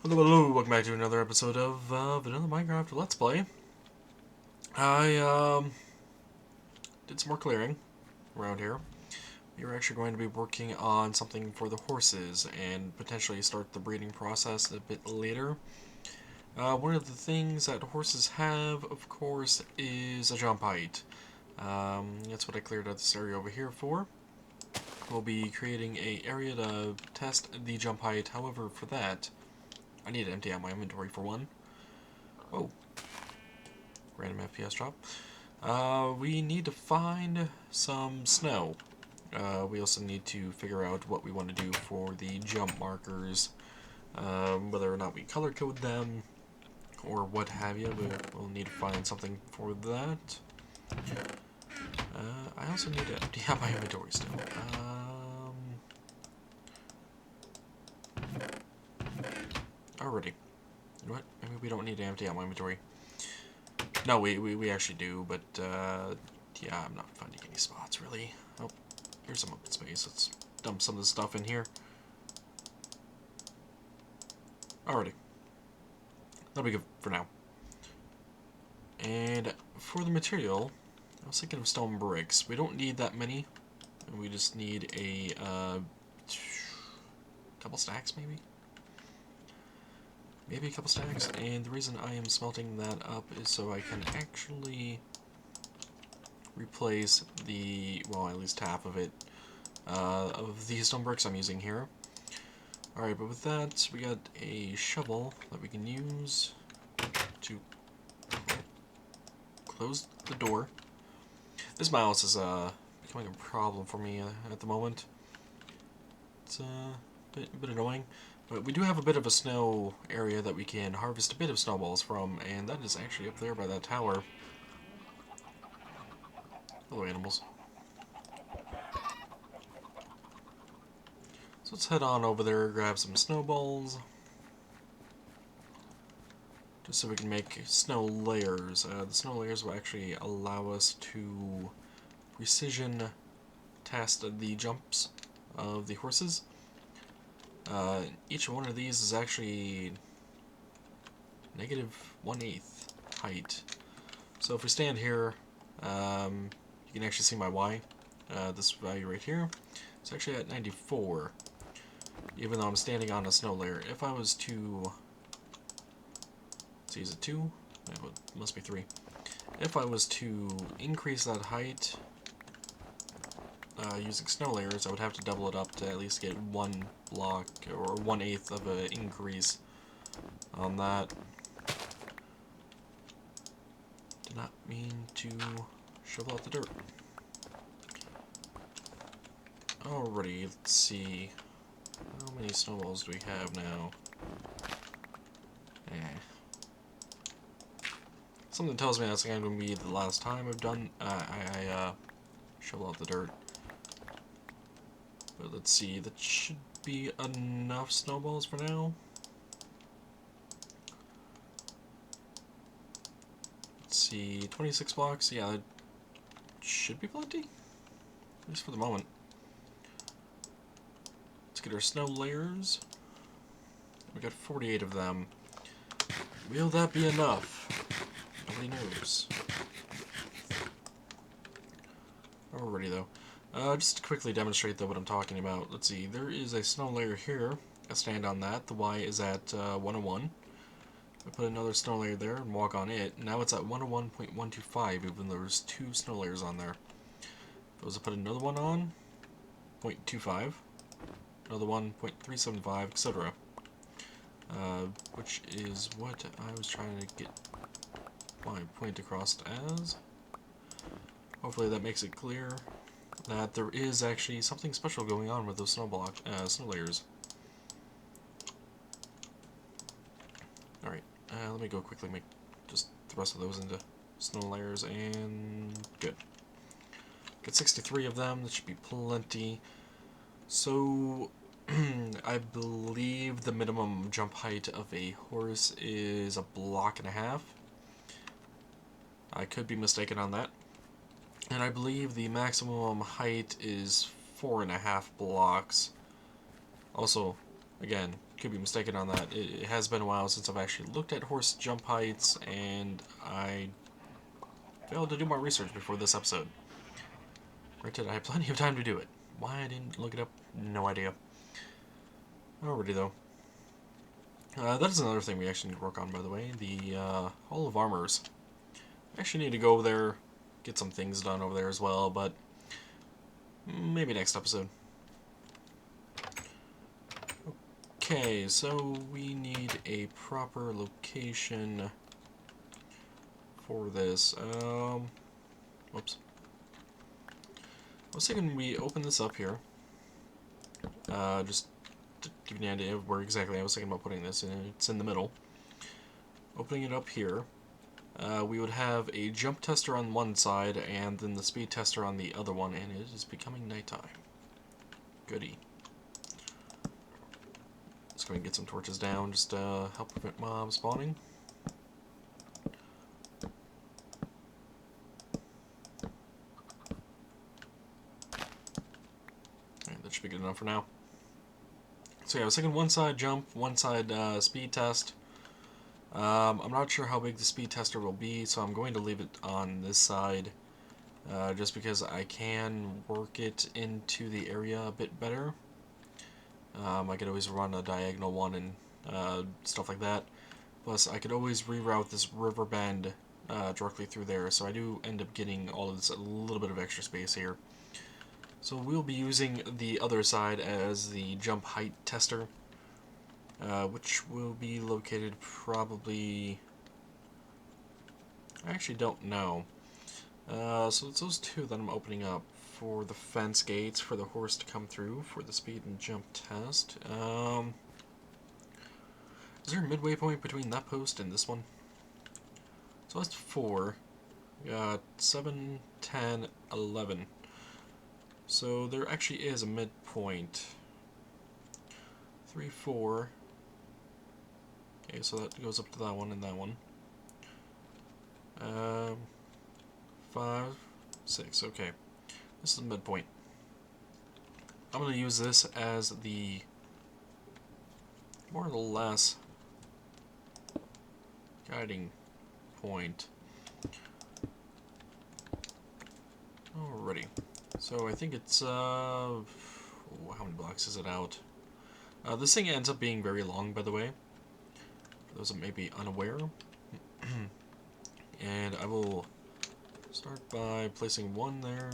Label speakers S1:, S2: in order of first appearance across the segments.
S1: Hello, welcome back to another episode of Vanilla Minecraft Let's Play. I did some more clearing around here. We are actually going to be working on something for the horses and potentially start the breeding process a bit later. One of the things that horses have, of course, is a jump height. That's what I cleared out this area over here for. We'll be creating an area to test the jump height. However, for that, I need to empty out my inventory for one. Oh, random FPS drop. We need to find some snow. We also need to figure out what we want to do for the jump markers, whether or not we color code them, or what have you. We'll need to find something for that. I also need to empty out my inventory still. Alrighty. You know what? Maybe we don't need to empty out my inventory. No, we actually do, but yeah, I'm not finding any spots really. Oh, here's some open space. Let's dump some of this stuff in here. Alrighty. That'll be good for now. And for the material, I was thinking of stone bricks. We don't need that many. We just need a couple stacks maybe? Maybe a couple stacks. And the reason I am smelting that up is so I can actually replace the, well, at least half of it, of these stone bricks I'm using here. Alright, but with that, we got a shovel that we can use to close the door. This mouse is becoming a problem for me at the moment. It's a bit annoying. But we do have a bit of a snow area that we can harvest a bit of snowballs from, and that is actually up there by that tower. Hello, animals. So let's head on over there, grab some snowballs. Just so we can make snow layers. The snow layers will actually allow us to precision test the jumps of the horses. Each one of these is actually -1/8 height. So if we stand here, you can actually see my Y. This value right here, it's actually at 94. Even though I'm standing on a snow layer. If I was to, let's see, is it 2? No, it must be 3. If I was to increase that height using snow layers, I would have to double it up to at least get 1 block or 1/8 of an increase on that. Did not mean to shovel out the dirt. Alrighty, let's see. How many snowballs do we have now? Something tells me that's going to be the last time I've done. I shovel out the dirt. But let's see. That should be enough snowballs for now. Let's see. 26 blocks. Yeah, that should be plenty. At least for the moment. Let's get our snow layers. We got 48 of them. Will that be enough? Nobody knows. Alrighty though. Just to quickly demonstrate though what I'm talking about. Let's see. There is a snow layer here. I stand on that. The Y is at 101. I put another snow layer there and walk on it. Now it's at 101.125, even though there's 2 snow layers on there. If I was to put another one on, 0.25. Another one, 0.375, etc. Which is what I was trying to get my point across as. Hopefully that makes it clear that there is actually something special going on with those snow layers. Alright, let me go quickly make just the rest of those into snow layers, and good. Get 63 of them, that should be plenty. So, I believe the minimum jump height of a horse is 1.5 blocks. I could be mistaken on that. And I believe the maximum height is 4.5 blocks. Also, again, could be mistaken on that. It has been a while since I've actually looked at horse jump heights, and I failed to do my research before this episode. Granted, I had plenty of time to do it. Why I didn't look it up, no idea. Alrighty though. That is another thing we actually need to work on, by the way. The Hall of Armors. I actually need to go over there, get some things done over there as well, but maybe next episode. Okay, so we need a proper location for this. Whoops. I was thinking we open this up here. Just to give you an idea of where exactly I was thinking about putting this, and it's in the middle. Opening it up here, we would have a jump tester on one side, and then the speed tester on the other one, and it is becoming nighttime. Goody. Let's go and get some torches down, just to help prevent mobs spawning. Alright, that should be good enough for now. So yeah, I was thinking one side jump, one side speed test. I'm not sure how big the speed tester will be, so I'm going to leave it on this side, just because I can work it into the area a bit better. I could always run a diagonal one and stuff like that. Plus, I could always reroute this river bend directly through there, so I do end up getting all of this a little bit of extra space here. So we'll be using the other side as the jump height tester, which will be located probably... I actually don't know. So it's those two that I'm opening up for the fence gates for the horse to come through for the speed and jump test. Is there a midway point between that post and this one? So that's 4. We got 7, 10, 11. So there actually is a midpoint. 3, 4. Okay, so that goes up to that one and that one. 5, 6. Okay, this is the midpoint. I'm going to use this as the more or less guiding point. Alrighty. So I think it's how many blocks is it out? This thing ends up being very long, by the way, for those that may be unaware. And I will start by placing 1 there,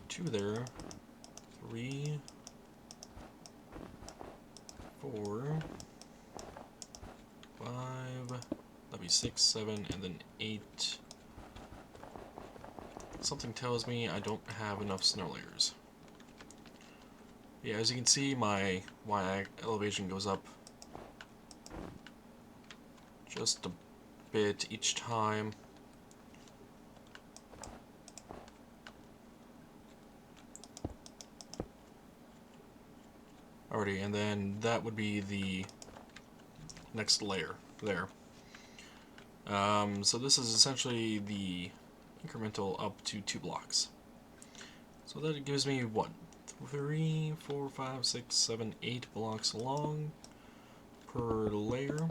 S1: 2 there, 3, 4, 5, that'd be 6, 7, and then 8. Something tells me I don't have enough snow layers. Yeah, as you can see, my Y elevation goes up just a bit each time. Alrighty, and then that would be the next layer there. So this is essentially the incremental up to 2 blocks. So that gives me what? 3, 4, 5, 6, 7, 8 blocks long per layer.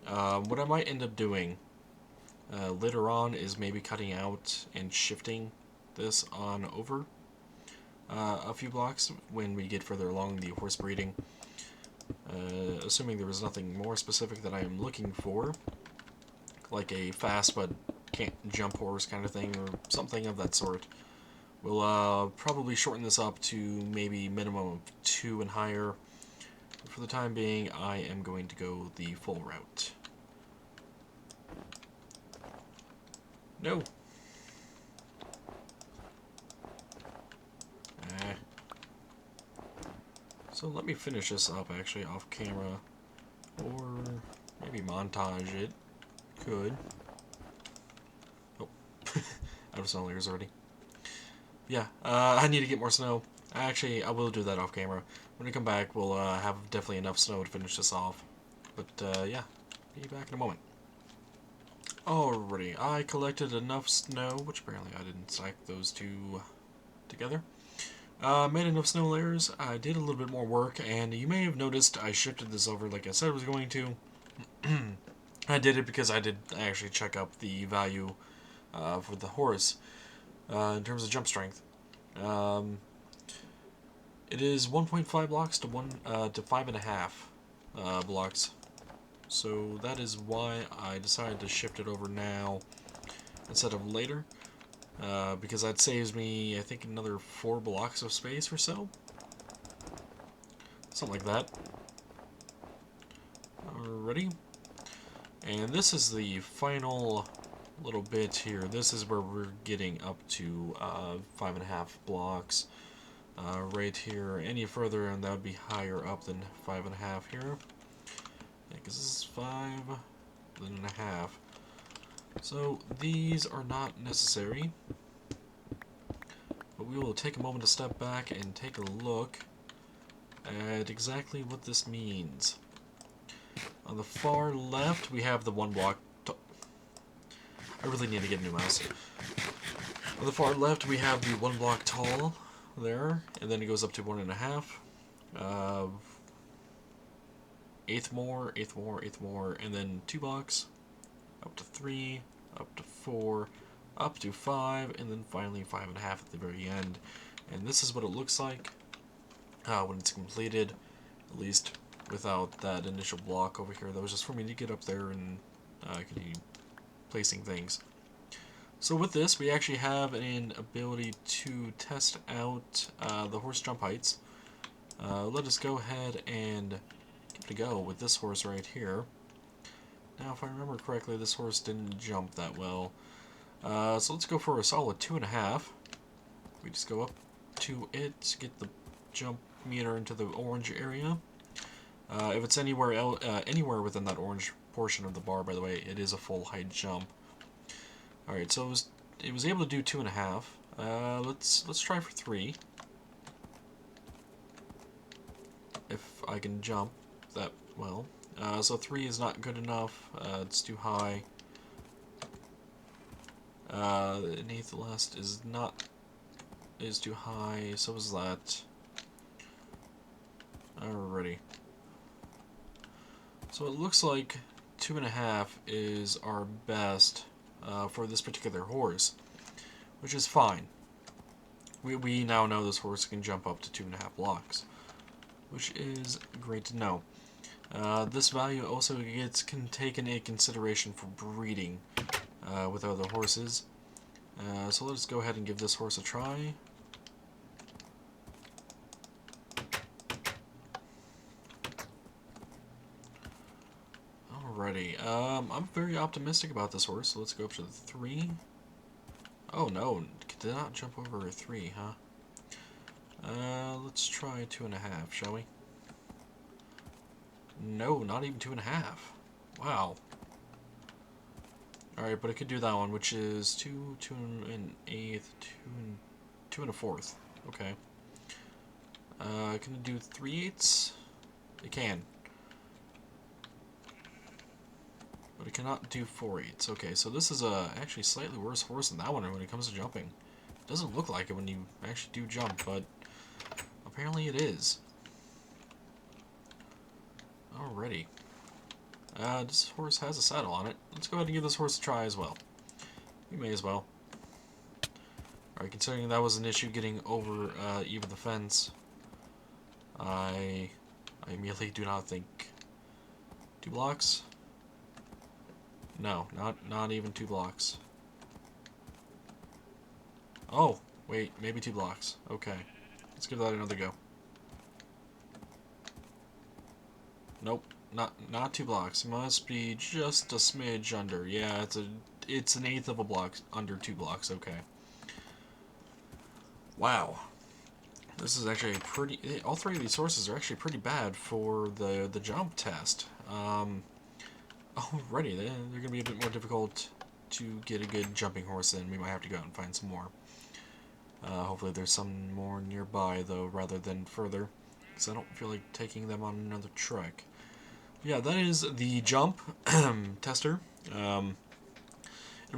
S1: What I might end up doing later on is maybe cutting out and shifting this on over a few blocks when we get further along the horse breeding. Assuming there was nothing more specific that I am looking for, like a fast but can't jump horse kind of thing, or something of that sort. We'll probably shorten this up to maybe minimum of 2 and higher. For the time being, I am going to go the full route. No! So let me finish this up actually off camera, or maybe montage it. Could. Oh, out of snow layers already. Yeah, I need to get more snow. Actually, I will do that off camera. When I come back, we'll have definitely enough snow to finish this off. But yeah, be back in a moment. Alrighty, I collected enough snow, which apparently I didn't stack those two together. Made enough snow layers. I did a little bit more work, and you may have noticed I shifted this over like I said I was going to. I did it because I did actually check up the value for the horse in terms of jump strength. Um, it is 1.5 blocks to 5.5 blocks. So that is why I decided to shift it over now instead of later. Because that saves me, I think, another 4 blocks of space or so. Something like that. Alrighty. And this is the final little bit here. This is where we're getting up to 5.5 blocks. Right here. Any further, and that would be higher up than 5.5 here. Because this is 5, then a half. So these are not necessary. But we will take a moment to step back and take a look at exactly what this means. On the far left, we have the 1 block. I really need to get a new mouse. On the far left, we have the 1 block tall there, and then it goes up to 1.5. Eighth more, eighth more, eighth more, and then 2 blocks, up to 3, up to 4, up to 5, and then finally 5.5 at the very end. And this is what it looks like when it's completed, at least without that initial block over here. That was just for me to get up there and continue placing things. So with this, we actually have an ability to test out the horse jump heights. Let us go ahead and give it a go with this horse right here. Now, if I remember correctly, this horse didn't jump that well. So let's go for a solid 2.5. We just go up to it, get the jump meter into the orange area. If it's anywhere within that orange portion of the bar, by the way, it is a full height jump. All right, so it was able to do 2.5. Let's try for 3. If I can jump that well. So 3 is not good enough. It's too high. An eighth less is too high. So is that. Alrighty. So it looks like 2.5 is our best for this particular horse, which is fine. We now know this horse can jump up to 2.5 blocks, which is great to know. This value also can take into consideration for breeding with other horses. So let's go ahead and give this horse a try. Alrighty, I'm very optimistic about this horse, so let's go up to the 3. Oh no, did not jump over a 3, huh? Let's try 2.5, shall we? No, not even 2.5. Wow. Alright, but it could do that one, which is 2, 2 and 1/8, 2 and a 4th. Okay. Can it do 3/8? It can. But it cannot do 4/8. Okay, so this is a actually slightly worse horse than that one when it comes to jumping. It doesn't look like it when you actually do jump, but apparently it is. Alrighty. This horse has a saddle on it. Let's go ahead and give this horse a try as well. We may as well. Alright, considering that was an issue getting over even the fence, I immediately do not think 2 blocks. No, not even 2 blocks. Oh, wait, maybe 2 blocks. Okay, let's give that another go. Nope, not 2 blocks. Must be just a smidge under. Yeah, it's an eighth of a block under 2 blocks. Okay. Wow. This is actually pretty. All 3 of these sources are actually pretty bad for the jump test. Alrighty, they're gonna be a bit more difficult to get a good jumping horse in. We might have to go out and find some more. Hopefully there's some more nearby though, rather than further, because I don't feel like taking them on another trek. Yeah, that is the jump tester. It'll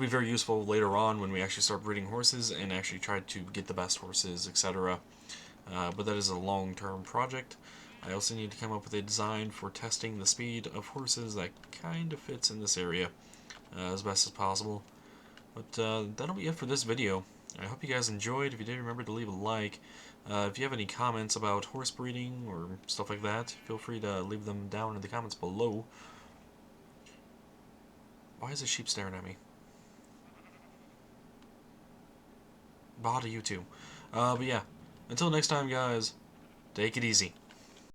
S1: be very useful later on when we actually start breeding horses and actually try to get the best horses, etc. but that is a long-term project. I also need to come up with a design for testing the speed of horses that kind of fits in this area as best as possible. But that'll be it for this video. I hope you guys enjoyed. If you did, remember to leave a like. If you have any comments about horse breeding or stuff like that, feel free to leave them down in the comments below. Why is a sheep staring at me? Bah to you too. But yeah, until next time, guys, take it easy.